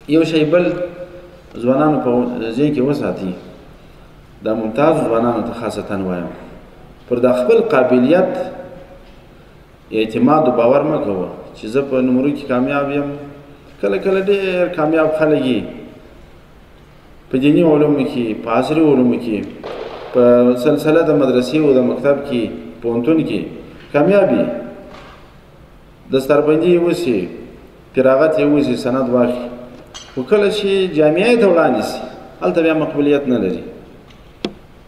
یو شی بل ځوانانو په ذهن کې وساتي، دا ممتاز ځوانانو ته خاصتا وایم، پر د خپل قابلیت اعتماد و باور مه کوه چې زه په نمرو کې کامیاب یم. کله کله ډېر کامیاب خلک یي په دیني علومو کې، په عصري علومو کې، په سلسله د مدرسې او د مکتب کې، پوهنتون کې کامیاب یي، دستربندي یې وسي، فراغت یې وسي، سند واخلي، خو کله چې جامعې ته وړاندې سي هلته بیا مقبولیت نه لري،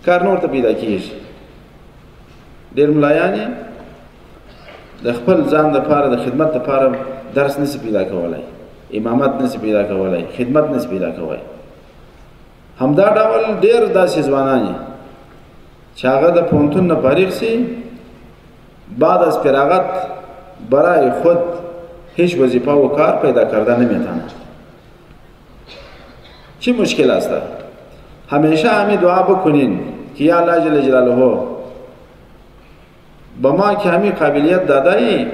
کار نه ورته پیدا کېږي. ډېر ملایان یې د خپل ځان دپاره د خدمت دپاره درس نسي پیدا کولی، امامت نسي پیدا کولی، خدمت نسي پیدا کولی. همدا ډول ډېر داسې ځوانان یې چې هغه د پوهنتون نه فارغ سي، بعد از فراغت برای خود هیچ وظیفه و کار پیدا کردن نمیتونه. چی مشکل است؟ همیشه همین دعا بکنین که یا الله جل جلاله به ما که همین قابلیت دادایی،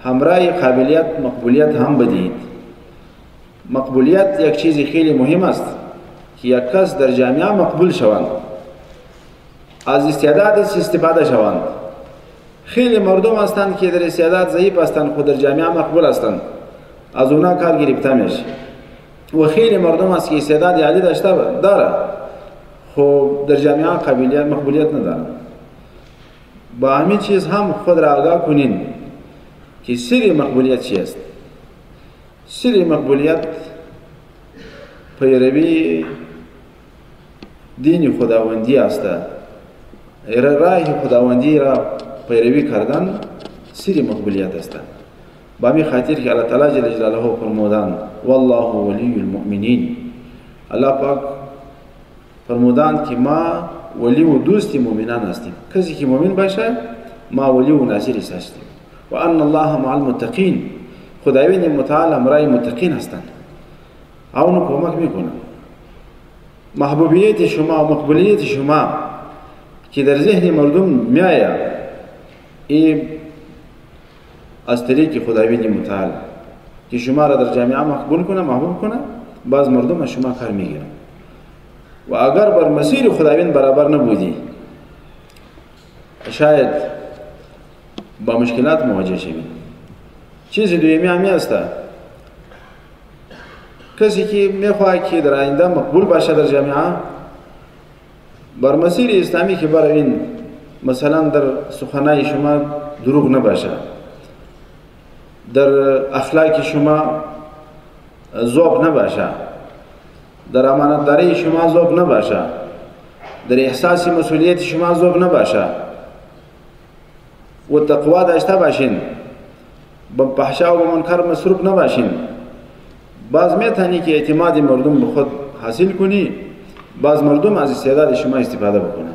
همراه قابلیت مقبولیت هم بدید. مقبولیت یک چیزی خیلی مهم است که یک کس در جامعه مقبول شوند، از استعدادش استفاده شوند. خیلی مردم هستند که در استعداد ضعیف هستند، خود در جامعه مقبول هستند، از اونا کار گرفته میشه. و خیلی مردم هست که استعداد عالی داره، خب در جامعه قابلیت مقبولیت نداره. با همین چیز هم خود را آگاه کنین که سر مقبولیت چی است. سر مقبولیت پیروی دین خداوندی است، راه خداوندی را پیروی کردن سر مقبولیت است. با همین خاطر که الله تعالی جل جلاله فرمودند والله ولی المؤمنین، الله پاک فرمودند که ما ولی و دوست مؤمنان هستیم. کسی که مؤمن باشه ما ولی و ناصرش هستیم. و ان الله مع المتقین، خداوند متعال همراه متقین هستند، اونو کمک میکنن. محبوبیت شما و مقبولیت شما که در ذهن مردم میآید، این از طریق خداوند متعال که شما را در جامعه مقبول کنه، محبوب کنه، باز مردم از شما کار میگیرن. و اگر بر مسیر خداوند برابر نبودی شاید با مشکلات مواجه شوید. چیز دویمی همی است، کسی که میخواه که در آینده مقبول باشه در جامعه، بر مسیر اسلامی که بروین، مثلا در سخنای شما دروغ نباشه، در اخلاق شما ذوق نباشه، در امانتداری شما ذوق نباشه، در احساس مسئولیت شما ذوق نباشه و تقوا داشته باشین، به فحشا و منکر مصروف نباشین، باز میتونی که اعتماد مردم به خود حاصل کنی، باز مردم از استعداد شما استفاده بکنن.